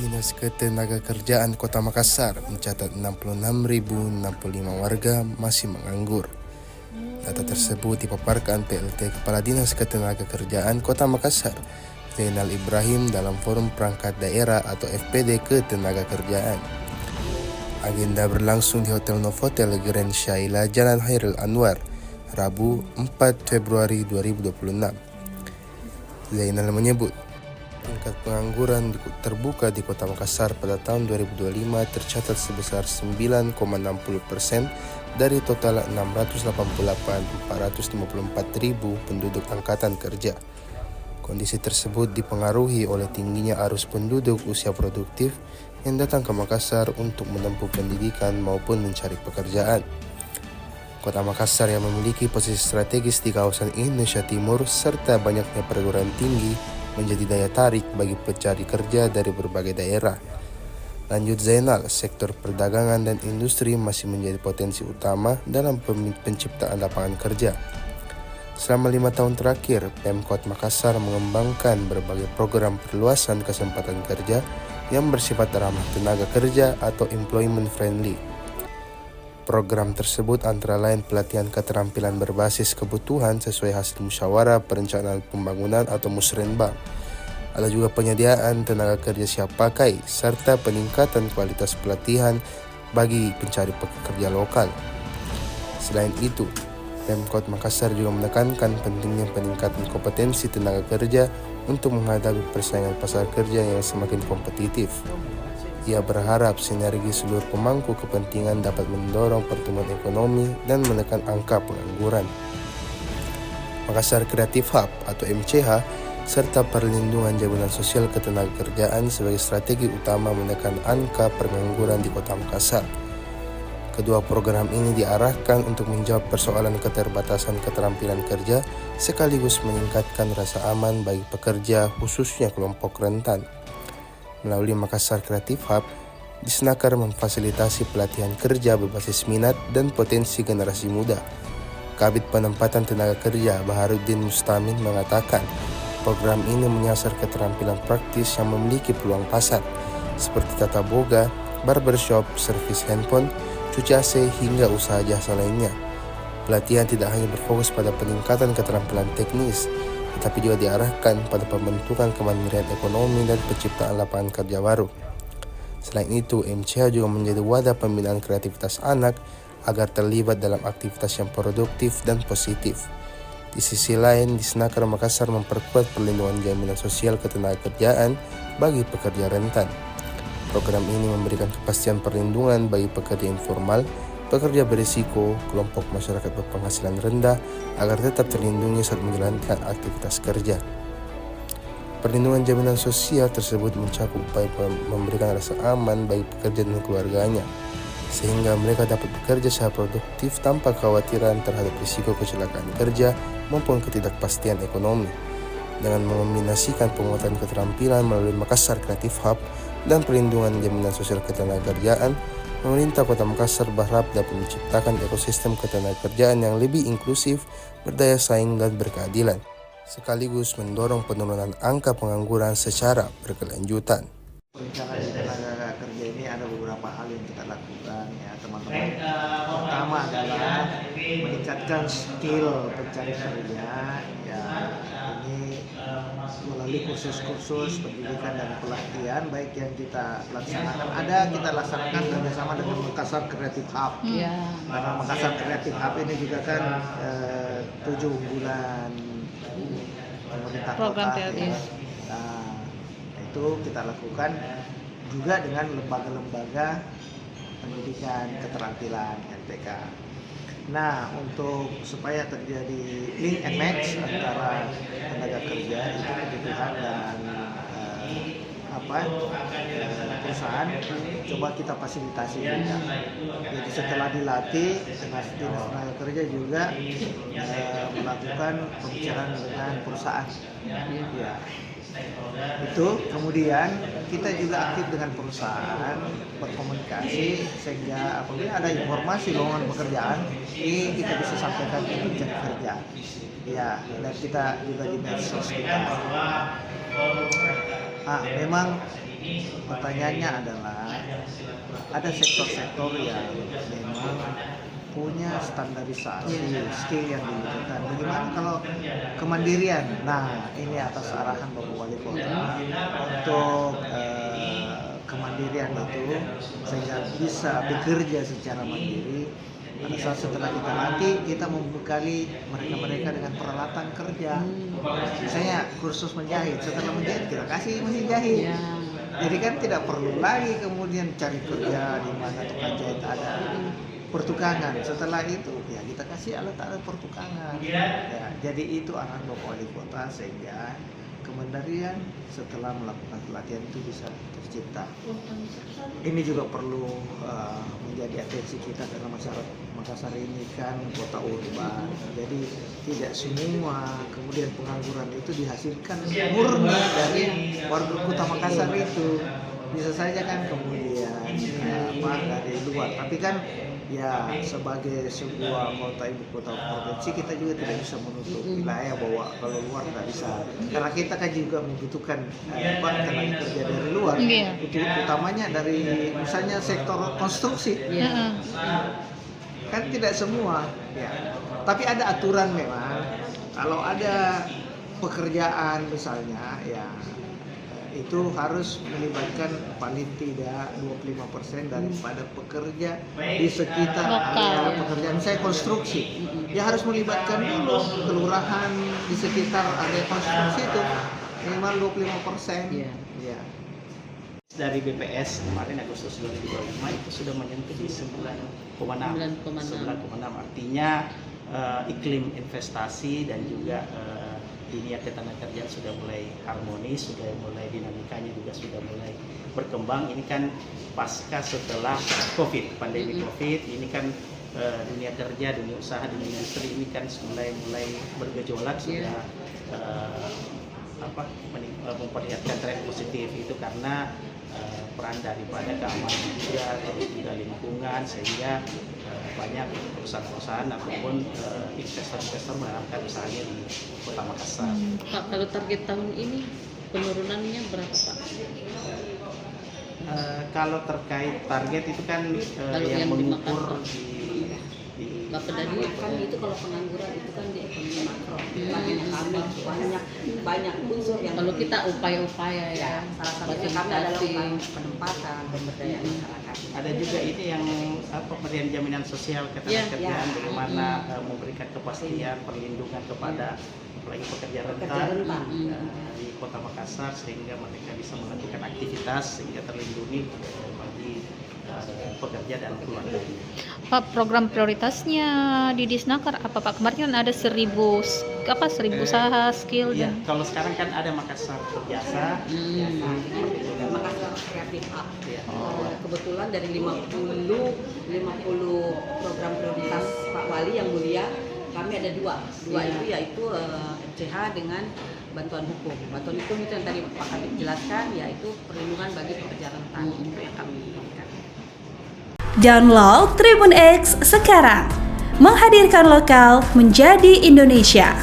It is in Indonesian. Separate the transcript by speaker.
Speaker 1: Dinas Ketenagakerjaan Kota Makassar mencatat 66.065 warga masih menganggur. Data tersebut dipaparkan PLT Kepala Dinas Ketenagakerjaan Kota Makassar, Zainal Ibrahim dalam Forum Perangkat Daerah atau FPD Ketenagakerjaan. Agenda berlangsung di Hotel Novotel Grand Shaila, Jalan Hairil Anwar, Rabu 4 Februari 2026. Zainal menyebut, tingkat pengangguran terbuka di Kota Makassar pada tahun 2025 tercatat sebesar 9,60% dari total 688.454.000 penduduk angkatan kerja. Kondisi tersebut dipengaruhi oleh tingginya arus penduduk usia produktif yang datang ke Makassar untuk menempuh pendidikan maupun mencari pekerjaan. Kota Makassar yang memiliki posisi strategis di kawasan Indonesia Timur serta banyaknya perguruan tinggi menjadi daya tarik bagi pencari kerja dari berbagai daerah. Lanjut Zainal, sektor perdagangan dan industri masih menjadi potensi utama dalam penciptaan lapangan kerja. Selama 5 tahun terakhir, Pemkot Makassar mengembangkan berbagai program perluasan kesempatan kerja yang bersifat ramah tenaga kerja atau employment friendly. Program tersebut antara lain pelatihan keterampilan berbasis kebutuhan sesuai hasil musyawarah perencanaan pembangunan atau musrenbang. Ada juga penyediaan tenaga kerja siap pakai serta peningkatan kualitas pelatihan bagi pencari pekerja lokal. Selain itu, Pemkot Makassar juga menekankan pentingnya peningkatan kompetensi tenaga kerja untuk menghadapi persaingan pasar kerja yang semakin kompetitif. Ia berharap sinergi seluruh pemangku kepentingan dapat mendorong pertumbuhan ekonomi dan menekan angka pengangguran. Makassar Creative Hub atau MCH serta perlindungan jaminan sosial ketenagakerjaan sebagai strategi utama menekan angka pengangguran di Kota Makassar. Kedua program ini diarahkan untuk menjawab persoalan keterbatasan keterampilan kerja sekaligus meningkatkan rasa aman bagi pekerja khususnya kelompok rentan. Melalui Makassar Creative Hub, Disnaker memfasilitasi pelatihan kerja berbasis minat dan potensi generasi muda. Kabid Penempatan Tenaga Kerja Baharudin Mustamin mengatakan, program ini menyasar keterampilan praktis yang memiliki peluang pasar, seperti tata boga, barbershop, servis handphone, cuci AC, hingga usaha jasa lainnya. Pelatihan tidak hanya berfokus pada peningkatan keterampilan teknis, tetapi juga diarahkan pada pembentukan kemandirian ekonomi dan penciptaan lapangan kerja baru. Selain itu, MCH juga menjadi wadah pembinaan kreativitas anak agar terlibat dalam aktivitas yang produktif dan positif. Di sisi lain, Disnaker Makassar memperkuat perlindungan jaminan sosial ketenagakerjaan bagi pekerja rentan. Program ini memberikan kepastian perlindungan bagi pekerja informal, pekerja berisiko, kelompok masyarakat berpenghasilan rendah agar tetap terlindungi saat menjalankan aktivitas kerja. Perlindungan jaminan sosial tersebut mencakup upaya memberikan rasa aman bagi pekerja dan keluarganya, sehingga mereka dapat bekerja secara produktif tanpa kekhawatiran terhadap risiko kecelakaan kerja maupun ketidakpastian ekonomi. Dengan mengombinasikan penguatan keterampilan melalui Makassar Creative Hub dan perlindungan jaminan sosial ketenagakerjaan, pemerintah Kota Makassar berharap dapat menciptakan ekosistem ketenagakerjaan yang lebih inklusif, berdaya saing, dan berkeadilan, sekaligus mendorong penurunan angka pengangguran secara berkelanjutan.
Speaker 2: Perencanaan tenaga kerja ini ada beberapa hal yang kita lakukan ya teman-teman. Pertama adalah meningkatkan skill pencari kerja ya, ini melalui kursus-kursus pendidikan dan pelatihan baik yang kita laksanakan kita laksanakan bersama dengan Makassar Creative Hub. Karena Makassar Creative Hub ini juga kan 7 unggulan pemerintah
Speaker 3: program
Speaker 2: kota
Speaker 3: PLT.
Speaker 2: ya. Nah, itu kita lakukan juga dengan lembaga-lembaga pendidikan keterampilan LPK. Nah, untuk supaya terjadi link and match antara tenaga kerja itu kebutuhan dan perusahaan, coba kita fasilitasi juga. Jadi setelah dilatih, dinas tenaga kerja juga melakukan pembicaraan dengan perusahaan. Ya. Itu kemudian kita juga aktif dengan perusahaan berkomunikasi sehingga apabila ada informasi lowongan pekerjaan ini kita bisa sampaikan ke pencari kerja ya, dan kita juga di medsos kita Memang pertanyaannya adalah ada sektor-sektor yang memang punya standarisasi skill yang dibutuhkan. Bagaimana kalau kemandirian? Nah, ini atas arahan Bapak Wali Kota untuk kemandirian itu sehingga bisa bekerja secara mandiri. Pada saat setelah kita latih, kita membekali mereka dengan peralatan kerja. Misalnya kursus menjahit, setelah menjahit kita kasih mesin jahit. Jadi kan tidak perlu lagi kemudian cari kerja di mana tukang jahit ada pertukangan. Setelah itu ya kita kasih alat-alat pertukangan. Ya, jadi itu arahan Bapak Wali Kota sehingga kemandirian setelah melakukan pelatihan itu bisa tercipta. Ini juga perlu menjadi atensi kita karena masyarakat Makassar ini kan kota urban. Jadi tidak semua kemudian pengangguran itu dihasilkan murni dari warga kota Makassar itu. Bisa saja kan kemudian dari luar. Tapi kan ya sebagai sebuah kota ibu kota provinsi kita juga tidak bisa menutup wilayah bahwa kalau luar nggak bisa, karena kita kan juga membutuhkan tenaga kerja dari luar, utamanya dari misalnya sektor konstruksi. Kan tidak semua ya, tapi ada aturan memang kalau ada pekerjaan misalnya ya itu harus melibatkan paling tidak 25% daripada pekerja di sekitar area pekerjaan. Saya konstruksi, ya harus melibatkan dulu kelurahan di sekitar area konstruksi itu minimal 25%. Ya. Dari BPS kemarin Agustus 2025 itu sudah menyentuh di 9,6. Artinya iklim investasi dan juga dunia ketenagakerjaan sudah mulai harmonis, sudah mulai dinamikanya juga sudah mulai berkembang. Ini kan pasca setelah COVID, pandemi COVID, ini kan dunia kerja, dunia usaha, dunia industri ini kan mulai bergejolak, sudah memperlihatkan tren positif itu karena peran daripada keamanan juga, terus juga lingkungan, sehingga banyak perusahaan-perusahaan ataupun investor-investor menanamkan usahanya di Kota Makassar.
Speaker 3: Pak, kalau target tahun ini penurunannya berapa, Pak?
Speaker 2: Kalau terkait target itu kan yang mengukur di
Speaker 3: Bapak tadi
Speaker 4: kan itu kalau pengangguran itu kan di ekonomi makro. Makanya banyak unsur yang
Speaker 3: kalau kita upaya-upaya ya,
Speaker 4: salah satunya kami adalah upaya penempatan, pemberdayaan masyarakat.
Speaker 2: Ada juga ini yang pemberian jaminan sosial ketenagakerjaan, bagaimana memberikan kepastian perlindungan kepada apalagi pekerja rentan di Kota Makassar sehingga mereka bisa melakukan aktivitas sehingga terlindungi bagi pekerja dan keluarga.
Speaker 5: Pak, program prioritasnya di Disnaker apa Pak? Kemarin kan ada 1000 usaha skill
Speaker 2: Iya,
Speaker 5: dan
Speaker 2: kalau sekarang kan ada Makassar Berjasa,
Speaker 4: Makassar Creative Hub. Kebetulan dari 50 program prioritas Pak Wali yang mulia, kami ada dua itu yaitu MCH dengan bantuan hukum. Bantuan hukum itu yang tadi Pak Kabit jelaskan, yaitu perlindungan bagi pekerja rentan itu yang kami berikan.
Speaker 6: Download Tribun X sekarang, menghadirkan lokal menjadi Indonesia.